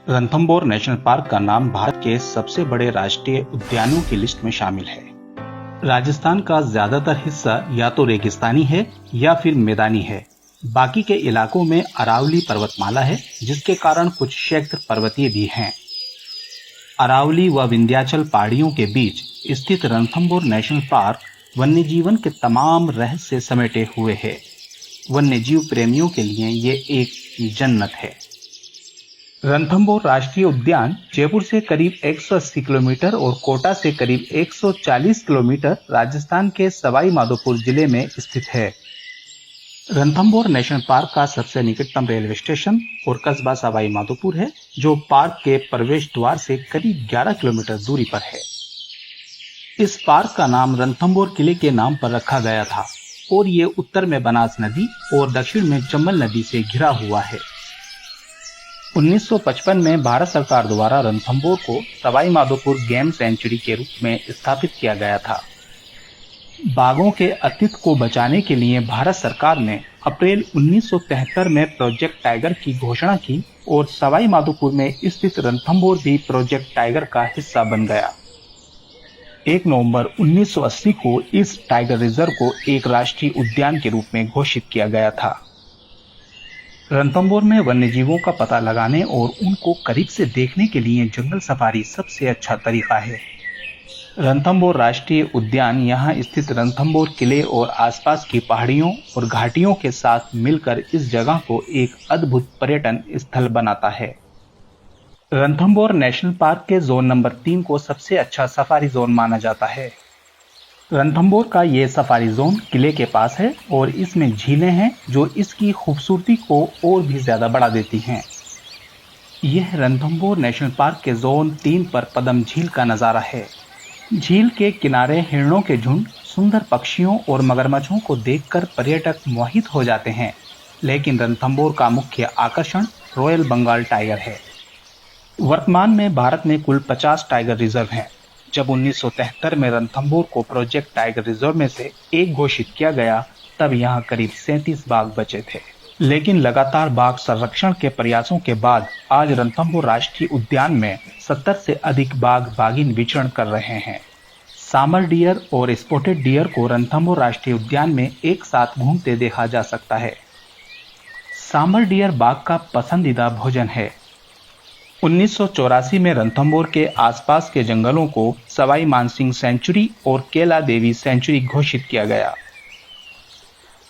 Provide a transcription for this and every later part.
Ranthambore national park का नाम भारत के सबसे बड़े राष्ट्रीय उद्यानों की लिस्ट में शामिल है। राजस्थान का ज्यादातर हिस्सा या तो रेगिस्तानी है या फिर मैदानी है। बाकी के इलाकों में अरावली पर्वतमाला है, जिसके कारण कुछ क्षेत्र पर्वतीय भी हैं। अरावली व विंध्याचल पहाड़ियों के बीच स्थित रणथंभौर नेशनल पार्क वन्य जीवन के तमाम रहस्य समेटे हुए है। वन्य जीव प्रेमियों के लिए ये एक जन्नत है। रणथंभौर राष्ट्रीय उद्यान जयपुर से करीब 180 किलोमीटर और कोटा से करीब 140 किलोमीटर राजस्थान के सवाई माधोपुर जिले में स्थित है। रणथंभौर नेशनल पार्क का सबसे निकटतम रेलवे स्टेशन और कस्बा सवाई माधोपुर है, जो पार्क के प्रवेश द्वार से करीब 11 किलोमीटर दूरी पर है। इस पार्क का नाम रणथंभौर किले के नाम पर रखा गया था और ये उत्तर में बनास नदी और दक्षिण में चंबल नदी से घिरा हुआ है। 1955 में भारत सरकार द्वारा रणथंभौर को सवाई माधोपुर गेम सेंचुरी के रूप में स्थापित किया गया था। बाघों के अस्तित्व को बचाने के लिए भारत सरकार ने अप्रैल 1973 में प्रोजेक्ट टाइगर की घोषणा की और सवाई माधोपुर में स्थित रणथंभौर भी प्रोजेक्ट टाइगर का हिस्सा बन गया। 1 नवंबर 1980 को इस टाइगर रिजर्व को एक राष्ट्रीय उद्यान के रूप में घोषित किया गया था। रणथंभौर में वन्य जीवों का पता लगाने और उनको करीब से देखने के लिए जंगल सफारी सबसे अच्छा तरीका है। रणथंभौर राष्ट्रीय उद्यान यहाँ स्थित रणथंभौर किले और आसपास की पहाड़ियों और घाटियों के साथ मिलकर इस जगह को एक अद्भुत पर्यटन स्थल बनाता है। रणथंभौर नेशनल पार्क के जोन नंबर 3 को सबसे अच्छा सफारी जोन माना जाता है। रणथंभौर का ये सफारी जोन किले के पास है और इसमें झीलें हैं जो इसकी खूबसूरती को और भी ज्यादा बढ़ा देती हैं। यह रणथंभौर नेशनल पार्क के जोन 3 पर पदम झील का नज़ारा है। झील के किनारे हिरणों के झुंड, सुंदर पक्षियों और मगरमच्छों को देखकर पर्यटक मोहित हो जाते हैं। लेकिन रणथंभौर का मुख्य आकर्षण रॉयल बंगाल टाइगर है। वर्तमान में भारत में कुल 50 टाइगर रिजर्व हैं। जब 1973 में रणथंभौर को प्रोजेक्ट टाइगर रिजर्व में से एक घोषित किया गया, तब यहाँ करीब 37 बाघ बचे थे। लेकिन लगातार बाघ संरक्षण के प्रयासों के बाद आज रणथंभौर राष्ट्रीय उद्यान में 70 से अधिक बाघ बाघिन विचरण कर रहे हैं। सामर डियर और स्पॉटेड डियर को रणथंभौर राष्ट्रीय उद्यान में एक साथ घूमते देखा जा सकता है। सामर डियर बाघ का पसंदीदा भोजन है। 1984 में रणथंभौर के आसपास के जंगलों को सवाई मानसिंह सेंचुरी और केला देवी सेंचुरी घोषित किया गया।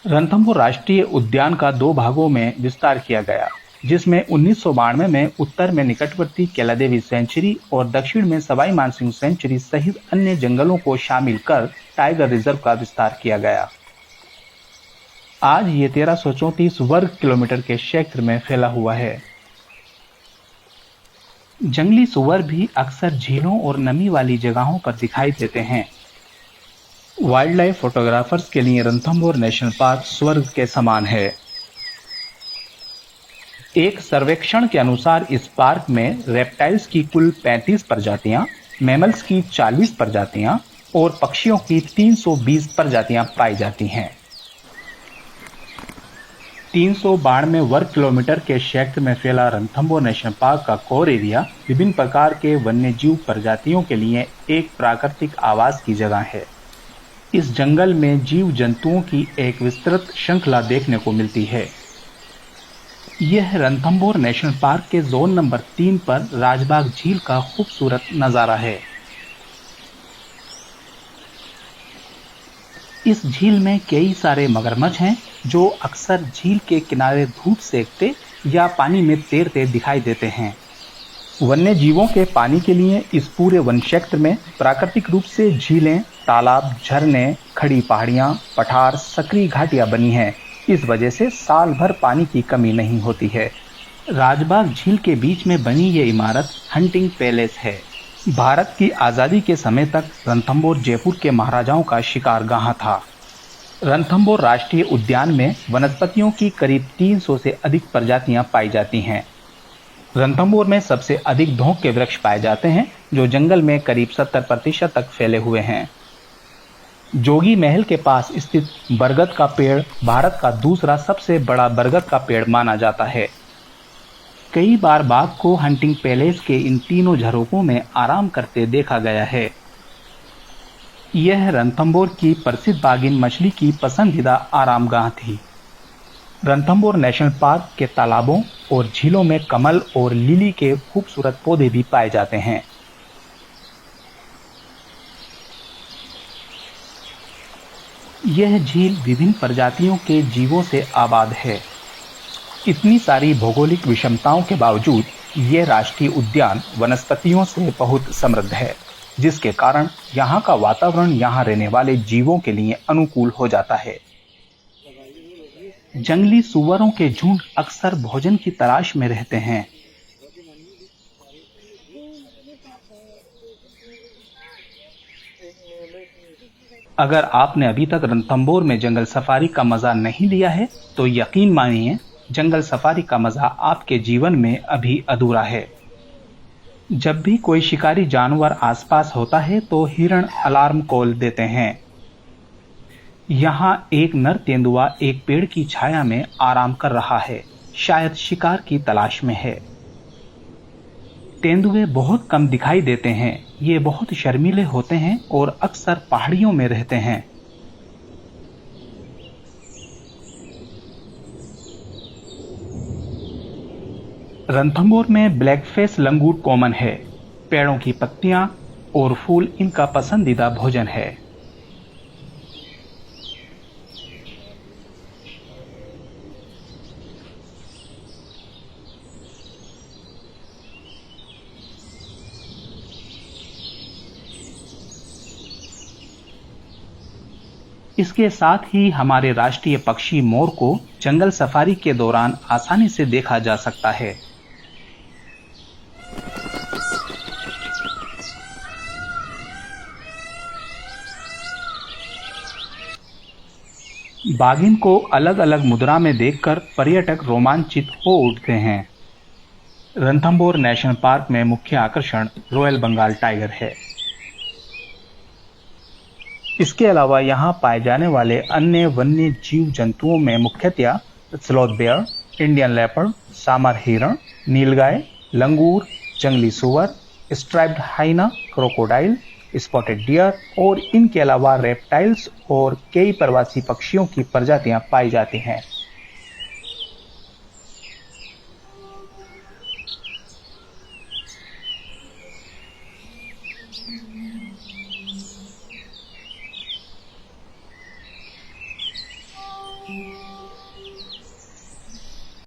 रणथंभौर राष्ट्रीय उद्यान का 2 भागों में विस्तार किया गया, जिसमें 1992 में उत्तर में निकटवर्ती केला देवी सेंचुरी और दक्षिण में सवाई मानसिंह सेंचुरी सहित अन्य जंगलों को शामिल कर टाइगर रिजर्व का विस्तार किया गया। आज ये 1334 वर्ग किलोमीटर के क्षेत्र में फैला हुआ है। जंगली सुअर भी अक्सर झीलों और नमी वाली जगहों पर दिखाई देते हैं। वाइल्ड लाइफ फोटोग्राफर्स के लिए रणथंभौर नेशनल पार्क स्वर्ग के समान है। एक सर्वेक्षण के अनुसार इस पार्क में रेप्टाइल्स की कुल 35 प्रजातियां, मैमल्स की 40 प्रजातियां और पक्षियों की 320 प्रजातियां पाई जाती हैं। 392 वर्ग किलोमीटर के क्षेत्र में फैला रणथंभौर नेशनल पार्क का कोर एरिया विभिन्न प्रकार के वन्य जीव प्रजातियों के लिए एक प्राकृतिक आवास की जगह है। इस जंगल में जीव जंतुओं की एक विस्तृत श्रृंखला देखने को मिलती है। यह रणथंभौर नेशनल पार्क के जोन नंबर 3 पर राजबाग झील का खूबसूरत नजारा है। इस झील में कई सारे मगरमच्छ हैं जो अक्सर झील के किनारे धूप सेकते या पानी में तैरते दिखाई देते हैं। वन्य जीवों के पानी के लिए इस पूरे वन क्षेत्र में प्राकृतिक रूप से झीलें, तालाब, झरने, खड़ी पहाड़ियां, पठार, सक्रिय घाटियां बनी हैं। इस वजह से साल भर पानी की कमी नहीं होती है। राजबाग झील के बीच में बनी ये इमारत हंटिंग पैलेस है। भारत की आज़ादी के समय तक रणथंभौर जयपुर के महाराजाओं का शिकारगाह था। रणथंभौर राष्ट्रीय उद्यान में वनस्पतियों की करीब 300 से अधिक प्रजातियां पाई जाती हैं। रणथंभौर में सबसे अधिक धोंक के वृक्ष पाए जाते हैं, जो जंगल में करीब 70% तक फैले हुए हैं। जोगी महल के पास स्थित बरगद का पेड़ भारत का दूसरा सबसे बड़ा बरगद का पेड़ माना जाता है। कई बार बाघ को हंटिंग पैलेस के इन तीनों झरोकों में आराम करते देखा गया है। यह रणथंभौर की प्रसिद्ध बाघिन मछली की पसंदीदा आरामगाह थी। रणथंभौर नेशनल पार्क के तालाबों और झीलों में कमल और लिली के खूबसूरत पौधे भी पाए जाते हैं। यह झील विभिन्न प्रजातियों के जीवों से आबाद है। इतनी सारी भौगोलिक विषमताओं के बावजूद यह राष्ट्रीय उद्यान वनस्पतियों से बहुत समृद्ध है, जिसके कारण यहाँ का वातावरण यहाँ रहने वाले जीवों के लिए अनुकूल हो जाता है। जंगली सूअरों के झुंड अक्सर भोजन की तलाश में रहते हैं। अगर आपने अभी तक रणथंभौर में जंगल सफारी का मजा नहीं लिया है तो यकीन मानिए जंगल सफारी का मजा आपके जीवन में अभी अधूरा है। जब भी कोई शिकारी जानवर आसपास होता है तो हिरण अलार्म कॉल देते हैं। यहाँ एक नर तेंदुआ एक पेड़ की छाया में आराम कर रहा है, शायद शिकार की तलाश में है। तेंदुए बहुत कम दिखाई देते हैं। ये बहुत शर्मीले होते हैं और अक्सर पहाड़ियों में रहते हैं। रणथंभौर में ब्लैकफेस लंगूर कॉमन है। पेड़ों की पत्तियां और फूल इनका पसंदीदा भोजन है। इसके साथ ही हमारे राष्ट्रीय पक्षी मोर को जंगल सफारी के दौरान आसानी से देखा जा सकता है। बाघिन को अलग अलग मुद्रा में देखकर पर्यटक रोमांचित हो उठते हैं। रणथंभौर नेशनल पार्क में मुख्य आकर्षण रॉयल बंगाल टाइगर है। इसके अलावा यहाँ पाए जाने वाले अन्य वन्य जीव जंतुओं में मुख्यतया स्लॉथ बेयर, इंडियन लेपर्ड, सामर हिरण, नीलगाय, लंगूर, जंगली सुअर, स्ट्राइप्ड हाइना, क्रोकोडाइल, स्पॉटेड डियर और इनके अलावा रेप्टाइल्स और कई प्रवासी पक्षियों की प्रजातियां पाई जाती हैं।